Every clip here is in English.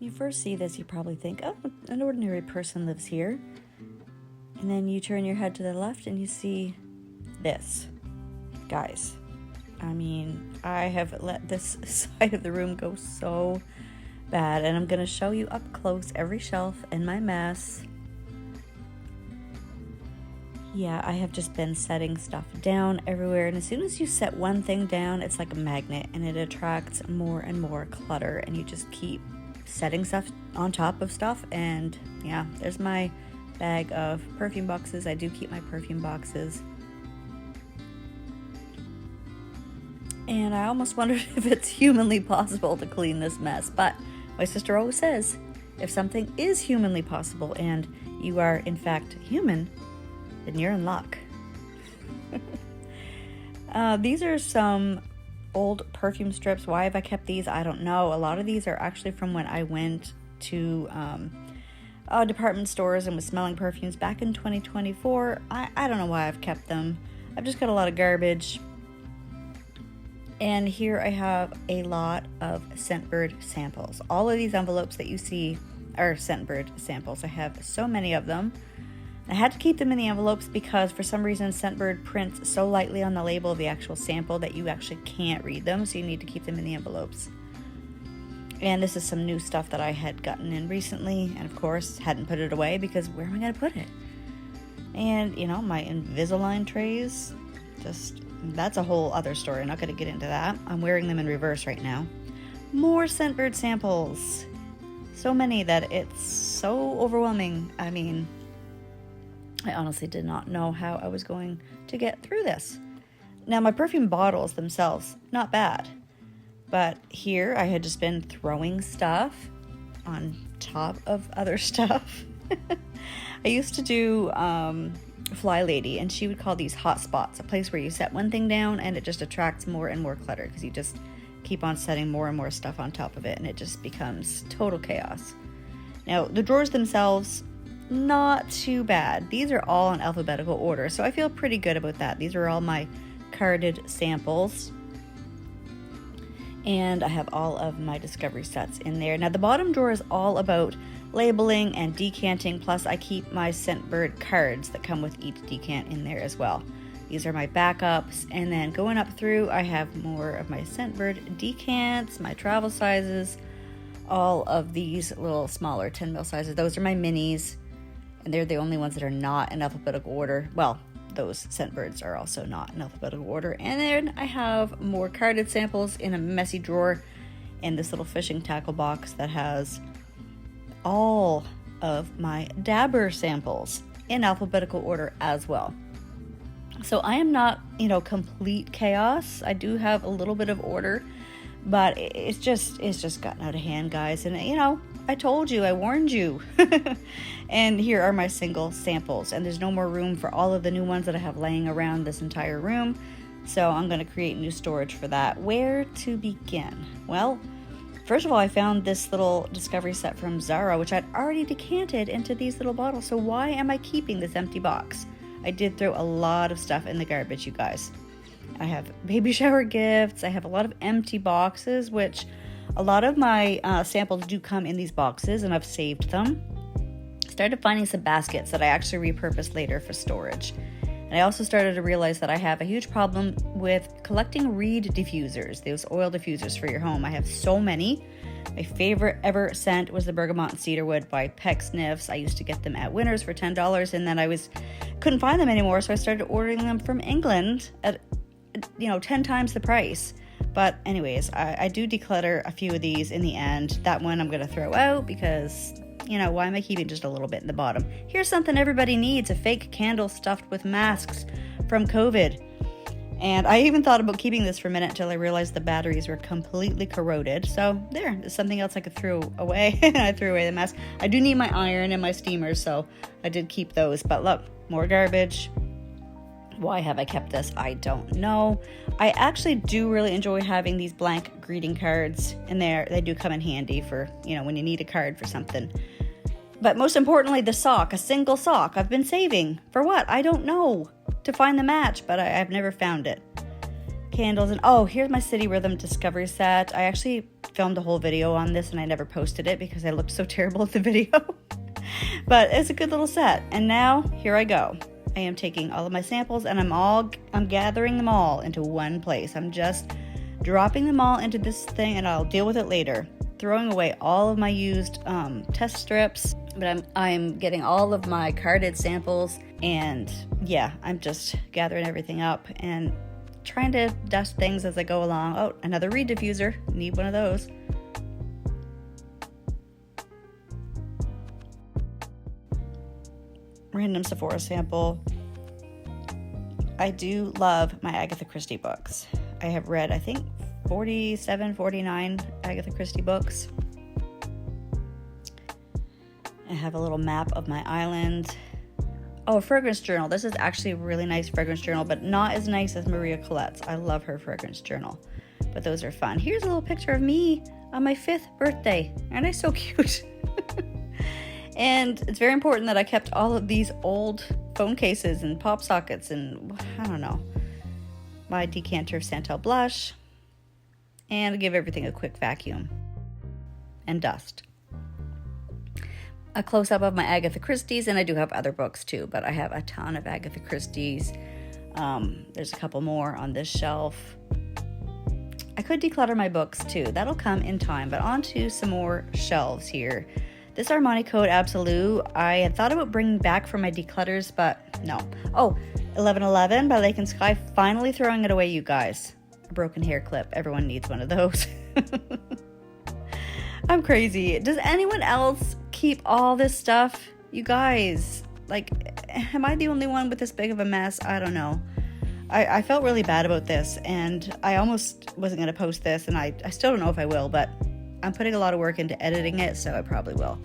you first see this, you probably think, oh, an ordinary person lives here. And then you turn your head to the left and you see this. Guys, I mean, I have let this side of the room go so bad, and I'm going to show you up close every shelf and my mess. Yeah, I have just been setting stuff down everywhere, and as soon as you set one thing down, it's like a magnet, and it attracts more and more clutter, and you just keep setting stuff on top of stuff. And yeah, there's my bag of perfume boxes. I do keep my perfume boxes. And I almost wondered if it's humanly possible to clean this mess, but my sister always says, if something is humanly possible and you are in fact human, then you're in luck. These are some old perfume strips. Why have I kept these? I don't know. A lot of these are actually from when I went to department stores and was smelling perfumes back in 2024. I don't know why I've kept them. I've just got a lot of garbage. And here I have a lot of Scentbird samples. All of these envelopes that you see are Scentbird samples. I have so many of them. I had to keep them in the envelopes because for some reason Scentbird prints so lightly on the label of the actual sample that you actually can't read them, so you need to keep them in the envelopes. And this is some new stuff that I had gotten in recently, and of course hadn't put it away because where am I going to put it? And you know, my Invisalign trays, that's a whole other story. I'm not going to get into that. I'm wearing them in reverse right now. More Scentbird samples. So many that it's so overwhelming. I mean, I honestly did not know how I was going to get through this. Now, my perfume bottles themselves, not bad. But here I had just been throwing stuff on top of other stuff. I used to do Fly Lady, and she would call these hot spots, a place where you set one thing down and it just attracts more and more clutter because you just keep on setting more and more stuff on top of it, and it just becomes total chaos. Now, the drawers themselves, not too bad. These are all in alphabetical order, so I feel pretty good about that. These are all my carded samples, and I have all of my discovery sets in there. Now, the bottom drawer is all about labeling and decanting, plus I keep my Scentbird cards that come with each decant in there as well. These are my backups, and then going up through, I have more of my Scentbird decants, my travel sizes, all of these little smaller 10 ml sizes. Those are my minis, and they're the only ones that are not in alphabetical order. Well, those Scentbirds are also not in alphabetical order. And then I have more carded samples in a messy drawer in this little fishing tackle box that has all of my Dabber samples in alphabetical order as well. So I am not, complete chaos. I do have a little bit of order, but it's just gotten out of hand, guys. And I told you, I warned you. And here are my single samples, and there's no more room for all of the new ones that I have laying around this entire room. So I'm going to create new storage for that. Where to begin? Well, first of all, I found this little discovery set from Zara, which I'd already decanted into these little bottles. So why am I keeping this empty box? I did throw a lot of stuff in the garbage, you guys. I have baby shower gifts. I have a lot of empty boxes, which a lot of my samples do come in these boxes, and I've saved them. Started finding some baskets that I actually repurposed later for storage. And I also started to realize that I have a huge problem with collecting reed diffusers, those oil diffusers for your home. I have so many. My favorite ever scent was the Bergamot and Cedarwood by Pecksniffs. I used to get them at Winners for $10, and then I couldn't find them anymore, so I started ordering them from England at 10 times the price. But anyways, I do declutter a few of these in the end. That one I'm going to throw out because, why am I keeping just a little bit in the bottom? Here's something everybody needs, a fake candle stuffed with masks from COVID. And I even thought about keeping this for a minute until I realized the batteries were completely corroded. So there's something else I could throw away. I threw away the mask. I do need my iron and my steamers, so I did keep those. But look, more garbage. Why have I kept this? I don't know. I actually do really enjoy having these blank greeting cards in there. They do come in handy for, when you need a card for something. But most importantly, the sock, a single sock I've been saving. For what? I don't know. To find the match, but I've never found it. Candles, and here's my City Rhythm Discovery set. I actually filmed a whole video on this and I never posted it because I looked so terrible at the video. But it's a good little set. And now here I go. I am taking all of my samples and I'm gathering them all into one place. I'm just dropping them all into this thing and I'll deal with it later. Throwing away all of my used test strips, but I'm getting all of my carded samples, and yeah, I'm just gathering everything up and trying to dust things as I go along. Oh, another reed diffuser. Need one of those. Random Sephora sample. I do love my Agatha Christie books. I have read, I think, 47, 49 Agatha Christie books. I have a little map of my island. Oh, a fragrance journal. This is actually a really nice fragrance journal, but not as nice as Maria Colette's. I love her fragrance journal, but those are fun. Here's a little picture of me on my 5th birthday. Aren't I so cute? And it's very important that I kept all of these old phone cases and pop sockets and, I don't know, my decanter of Sentimental blush, and I give everything a quick vacuum and dust. A close-up of my Agatha Christie's, and I do have other books too, but I have a ton of Agatha Christie's. There's a couple more on this shelf. I could declutter my books too. That'll come in time, but on to some more shelves here. This Armani Code Absolute, I had thought about bringing back for my declutters, but no. Oh, 1111 by Lake and Sky, finally throwing it away, you guys. A broken hair clip. Everyone needs one of those. I'm crazy. Does anyone else keep all this stuff? You guys, like, am I the only one with this big of a mess? I don't know. I felt really bad about this, and I almost wasn't going to post this, and I still don't know if I will, but I'm putting a lot of work into editing it, so I probably will.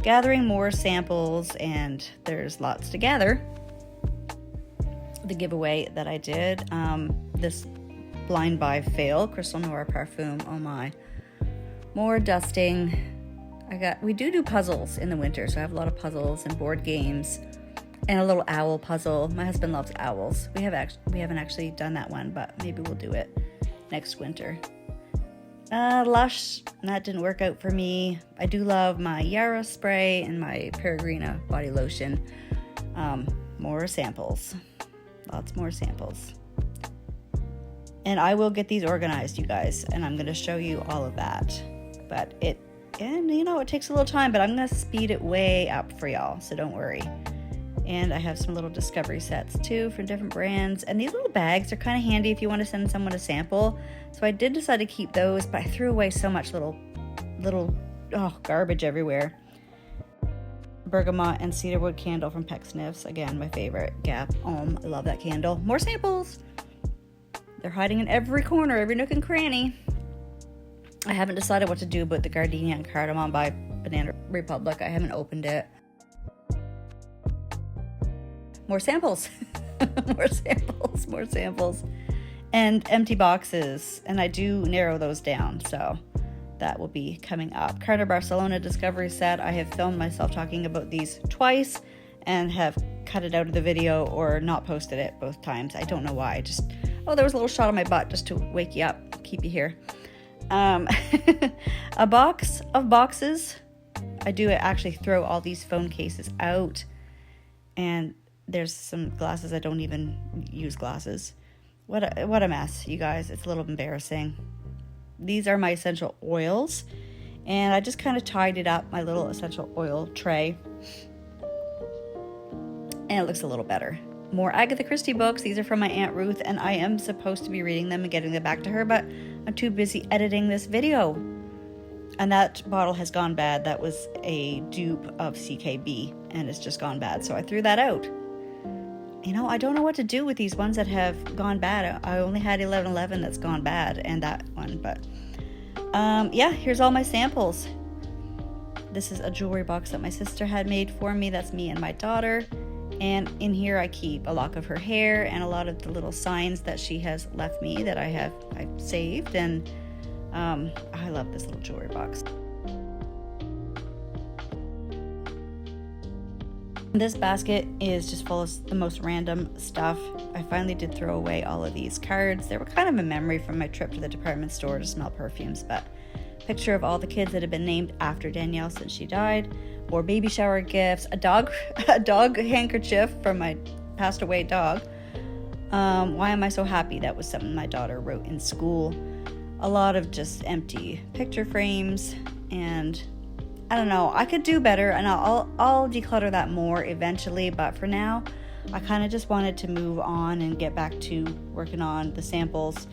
Gathering more samples, and there's lots to gather. The giveaway that I did, this blind buy fail, Crystal Noir Perfume, oh my. More dusting. We do puzzles in the winter, so I have a lot of puzzles and board games, and a little owl puzzle. My husband loves owls. We haven't actually done that one, but maybe we'll do it next winter. Lush, that didn't work out for me. I do love my Yara spray and my Peregrina body lotion. More samples. Lots more samples. And I will get these organized, you guys, and I'm going to show you all of that. But it takes a little time, but I'm going to speed it way up for y'all, so don't worry. And I have some little discovery sets too from different brands. And these little bags are kind of handy if you want to send someone a sample. So I did decide to keep those, but I threw away so much little garbage everywhere. Bergamot and cedarwood candle from Pecksniffs. Again, my favorite. Gap Homme. I love that candle. More samples. They're hiding in every corner, every nook and cranny. I haven't decided what to do about the gardenia and cardamom by Banana Republic. I haven't opened it. More samples. more samples. And empty boxes. And I do narrow those down, so that will be coming up. Carter Barcelona Discovery Set. I have filmed myself talking about these twice and have cut it out of the video or not posted it both times. I don't know why. There was a little shot on my butt just to wake you up, keep you here. A box of boxes. I do actually throw all these phone cases out, and there's some glasses. I don't even use glasses. What a mess, you guys. It's a little embarrassing. These are my essential oils, and I just kind of tidied up my little essential oil tray, and it looks a little better. More Agatha Christie books. These are from my Aunt Ruth, and I am supposed to be reading them and getting them back to her, but I'm too busy editing this video. And that bottle has gone bad. That was a dupe of CKB, and it's just gone bad, so I threw that out. I don't know what to do with these ones that have gone bad. I only had 1111 that's gone bad, and that one, but here's all my samples. This is a jewelry box that my sister had made for me. That's me and my daughter. And in here I keep a lock of her hair and a lot of the little signs that she has left me that I've saved. And I love this little jewelry box. This basket is just full of the most random stuff. I finally did throw away all of these cards. They were kind of a memory from my trip to the department store to smell perfumes, but picture of all the kids that have been named after Danielle since she died, more baby shower gifts, a dog handkerchief from my passed away dog. Why am I so happy? That was something my daughter wrote in school. A lot of just empty picture frames, and I don't know, I could do better, and I'll declutter that more eventually, but for now I kind of just wanted to move on and get back to working on the samples,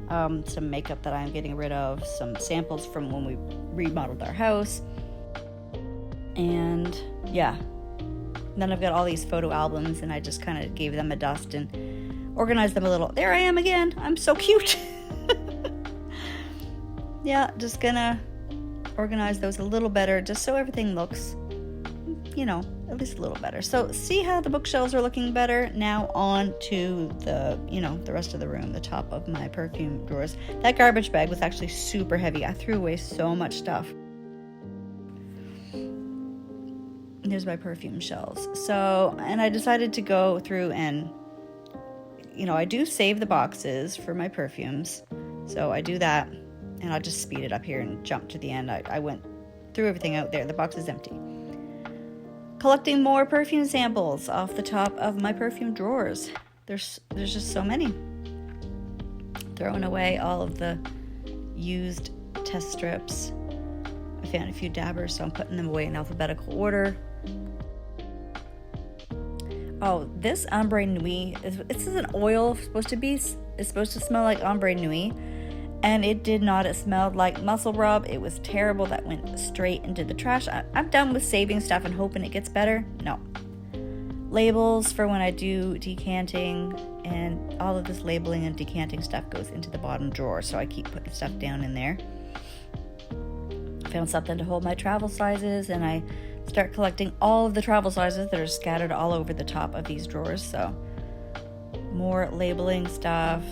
some makeup that I'm getting rid of, some samples from when we remodeled our house, and yeah. Then I've got all these photo albums, and I just kind of gave them a dust and organized them a little. There I am again. I'm so cute. Yeah, just gonna organize those a little better, just so everything looks, at least a little better. So see how the bookshelves are looking better? Now on to the rest of the room, the top of my perfume drawers. That garbage bag was actually super heavy. I threw away so much stuff. Here's my perfume shelves. So, and I decided to go through and, I do save the boxes for my perfumes. So I do that, and I'll just speed it up here and jump to the end. I went through everything out there. The box is empty. Collecting more perfume samples off the top of my perfume drawers. There's just so many. Throwing away all of the used test strips. I found a few dabbers, so I'm putting them away in alphabetical order. Oh, this Ombre Nuit, this is an oil, it's supposed to smell like Ombre Nuit, and it did not. It smelled like muscle rub. It was terrible. That went straight into the trash. I'm done with saving stuff and hoping it gets better. No. Labels for when I do decanting, and all of this labeling and decanting stuff goes into the bottom drawer, so I keep putting stuff down in there. Found something to hold my travel sizes, and I start collecting all of the travel sizes that are scattered all over the top of these drawers. So more labeling stuff,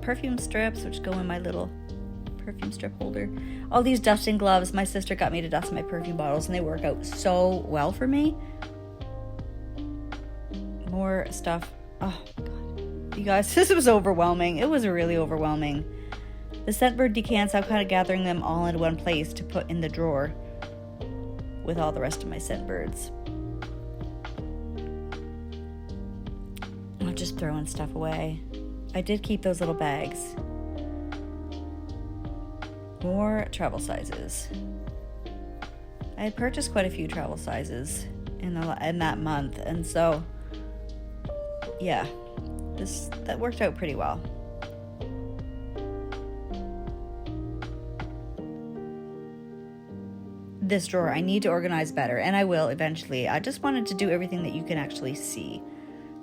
perfume strips, which go in my little perfume strip holder. All these dusting gloves. My sister got me to dust my perfume bottles, and they work out so well for me. More stuff. Oh god, you guys, this was overwhelming. It was really overwhelming. The Scentbird decants, I'm kind of gathering them all into one place to put in the drawer with all the rest of my Scentbirds. I'm just throwing stuff away. I did keep those little bags. More travel sizes. I had purchased quite a few travel sizes in that month, and so yeah, that worked out pretty well. This drawer I need to organize better, and I will eventually. I just wanted to do everything that you can actually see.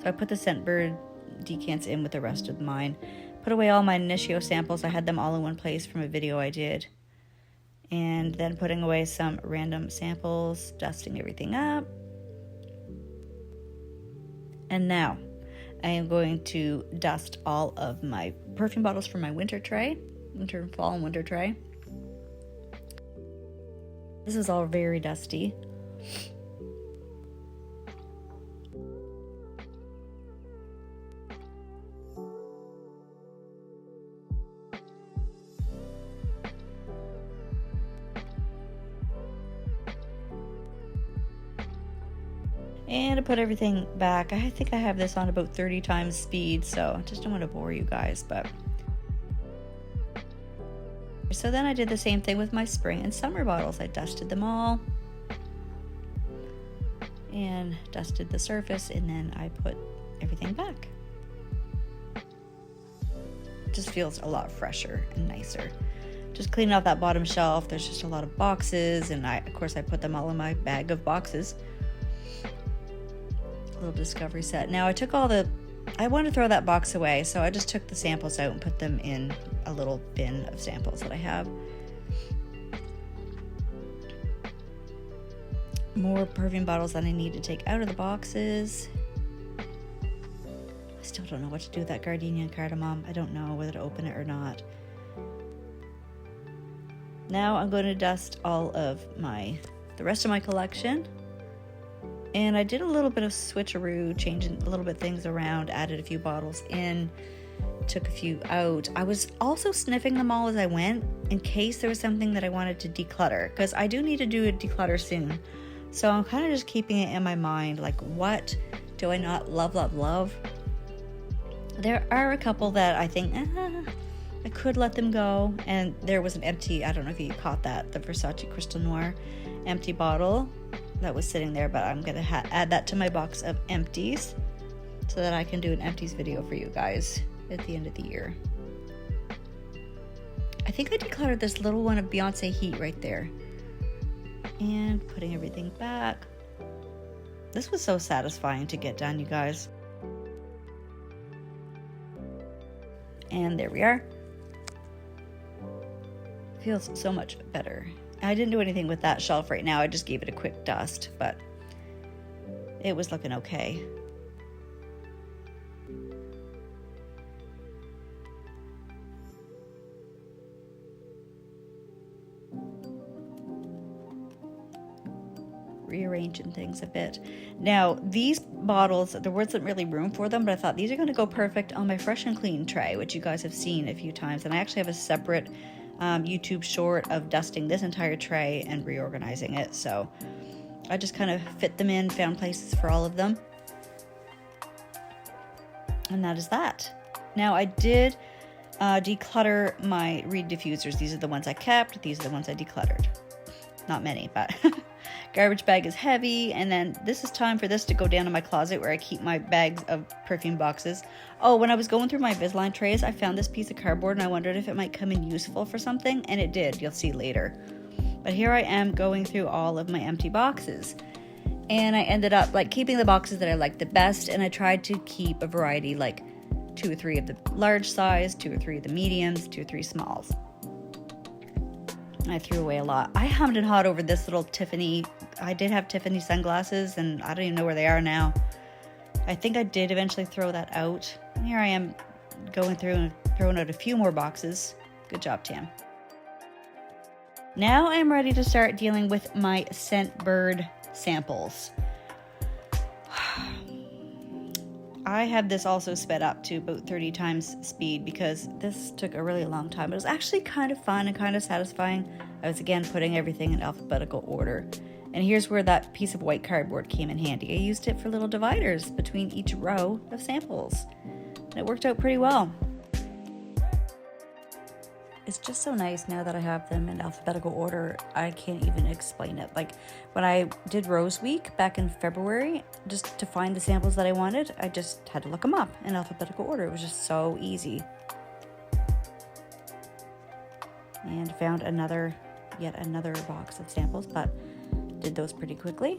So I put the Scentbird decants in with the rest of mine. Put away all my Initio samples. I had them all in one place from a video I did. And then putting away some random samples, dusting everything up. And now I am going to dust all of my perfume bottles from my fall and winter tray. This is all very dusty. And to put everything back, I think I have this on about 30 times speed, so I just don't want to bore you guys, but... So then I did the same thing with my spring and summer bottles. I dusted them all and dusted the surface, and then I put everything back. It just feels a lot fresher and nicer. Just cleaning out that bottom shelf. There's just a lot of boxes, and of course I put them all in my bag of boxes. Little discovery set. Now I want to throw that box away, so I just took the samples out and put them in a little bin of samples that I have. More perfume bottles that I need to take out of the boxes. I still don't know what to do with that gardenia and cardamom. I don't know whether to open it or not. Now I'm going to dust all of the rest of my collection. And I did a little bit of switcheroo, changing a little bit things around, added a few bottles in, took a few out. I was also sniffing them all as I went in case there was something that I wanted to declutter, because I do need to do a declutter soon. So I'm kind of just keeping it in my mind, like, what do I not love? There are a couple that I think I could let them go. And there was an empty, I don't know if you caught that, the Versace Crystal Noir empty bottle that was sitting there, but I'm gonna add that to my box of empties so that I can do an empties video for you guys at the end of the year. I think I decluttered this little one of Beyonce Heat right there. And putting everything back. This was so satisfying to get done, you guys. And there we are. Feels so much better. I didn't do anything with that shelf right now. I just gave it a quick dust, but it was looking okay. Rearranging things a bit. Now, these bottles, there wasn't really room for them, but I thought these are going to go perfect on my Fresh and Clean tray, which you guys have seen a few times. And I actually have a separate YouTube short of dusting this entire tray and reorganizing it. So I just kind of fit them in, found places for all of them. And that is that. Now, I did declutter my reed diffusers. These are the ones I kept. These are the ones I decluttered. Not many, but garbage bag is heavy. And then this is time for this to go down in my closet where I keep my bags of perfume boxes. Oh, when I was going through my Invisalign trays, I found this piece of cardboard and I wondered if it might come in useful for something, and it did. You'll see later. But here I am going through all of my empty boxes. And I ended up like keeping the boxes that I liked the best, and I tried to keep a variety, like 2 or 3 of the large size, 2 or 3 of the mediums, 2 or 3 smalls. I threw away a lot. I hummed and hawed over this little Tiffany. I did have Tiffany sunglasses, and I don't even know where they are now. I think I did eventually throw that out. And here I am going through and throwing out a few more boxes. Good job, Tam. Now I'm ready to start dealing with my Scentbird samples. I have this also sped up to about 30 times speed because this took a really long time. It was actually kind of fun and kind of satisfying. I was again putting everything in alphabetical order. And here's where that piece of white cardboard came in handy. I used it for little dividers between each row of samples. And it worked out pretty well. It's just so nice now that I have them in alphabetical order. I can't even explain it. Like when I did Rose Week back in February, just to find the samples that I wanted, I just had to look them up in alphabetical order. It was just so easy. And found yet another box of samples, but did those pretty quickly.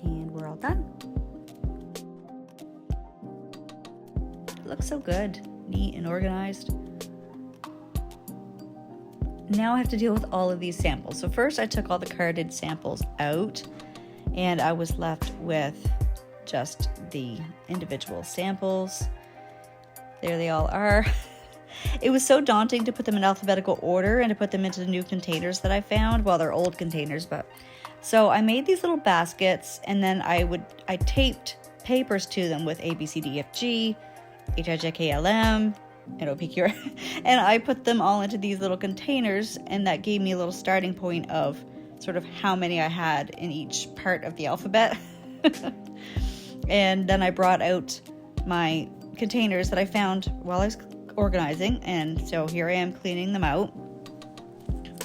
And we're all done. It looks so good, neat and organized. Now I have to deal with all of these samples. So first I took all the carded samples out, and I was left with just the individual samples. There they all are. It was so daunting to put them in alphabetical order and to put them into the new containers that I found. Well, they're old containers, but so I made these little baskets, and then I taped papers to them with A, B, C, D, F, G, H, I, J, K, L, M, and OPQ, and I put them all into these little containers, and that gave me a little starting point of sort of how many I had in each part of the alphabet. And then I brought out my containers that I found while I was organizing, and so here I am cleaning them out,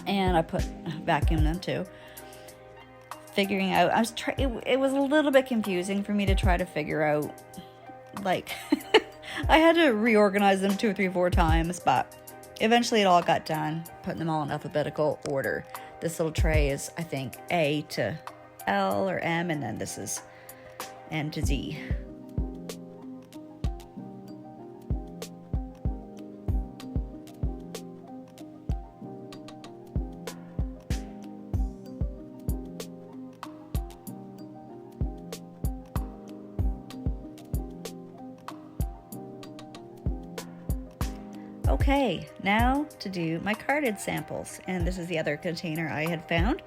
and I vacuumed them too. Figuring out, it was a little bit confusing for me to try to figure out, like, I had to reorganize them 2 or 3 or 4 times, but eventually it all got done, putting them all in alphabetical order. This little tray is, I think, A to L or M, and then this is M to Z. Okay, now to do my carded samples, and this is the other container I had found.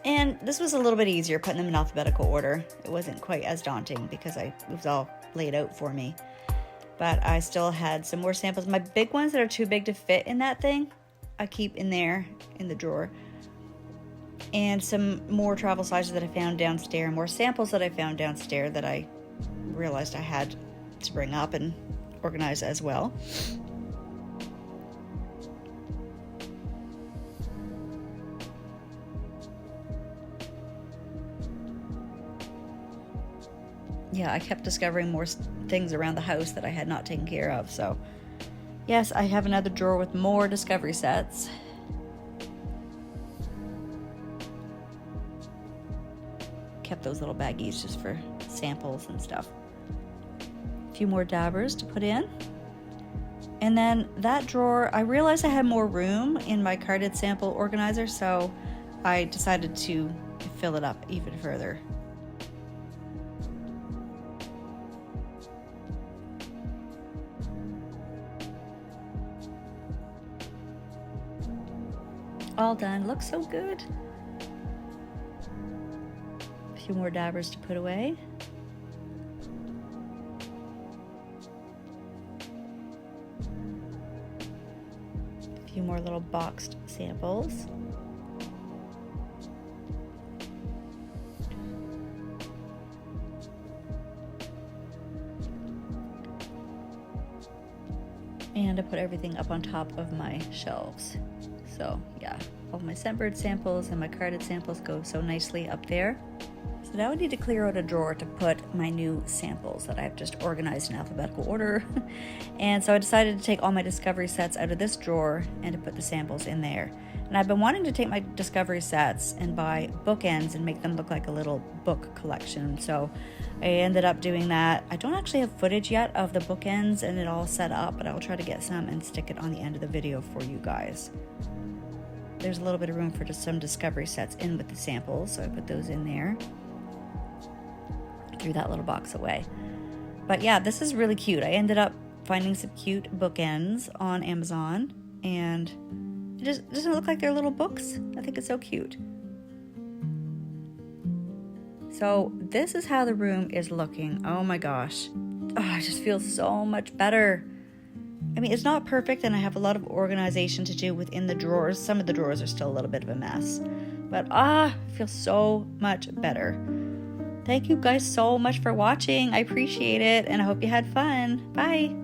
And this was a little bit easier, putting them in alphabetical order. It wasn't quite as daunting because it was all laid out for me. But I still had some more samples. My big ones that are too big to fit in that thing, I keep in there in the drawer. And some more travel sizes that I found downstairs, more samples that I found downstairs that I realized I had to bring up and organize as well. Yeah, I kept discovering more things around the house that I had not taken care of. So yes, I have another drawer with more discovery sets. Kept those little baggies just for samples and stuff. A few more dabbers to put in. And then that drawer, I realized I had more room in my carded sample organizer, so I decided to fill it up even further. All done. Looks so good. A few more dabbers to put away. A few more little boxed samples. And I put everything up on top of my shelves. So yeah, all my Scentbird samples and my carded samples go so nicely up there. So now I need to clear out a drawer to put my new samples that I've just organized in alphabetical order. And so I decided to take all my discovery sets out of this drawer and to put the samples in there. And I've been wanting to take my discovery sets and buy bookends and make them look like a little book collection. So I ended up doing that. I don't actually have footage yet of the bookends and it all set up, but I'll try to get some and stick it on the end of the video for you guys. There's a little bit of room for just some discovery sets in with the samples, so I put those in there. Threw that little box away. But yeah, this is really cute. I ended up finding some cute bookends on Amazon, and it just doesn't look like they're little books. I think it's so cute. So this is how the room is looking. Oh my gosh. Oh, I just feel so much better. I mean, it's not perfect, and I have a lot of organization to do within the drawers. Some of the drawers are still a little bit of a mess. But I feel so much better. Thank you guys so much for watching. I appreciate it, and I hope you had fun. Bye.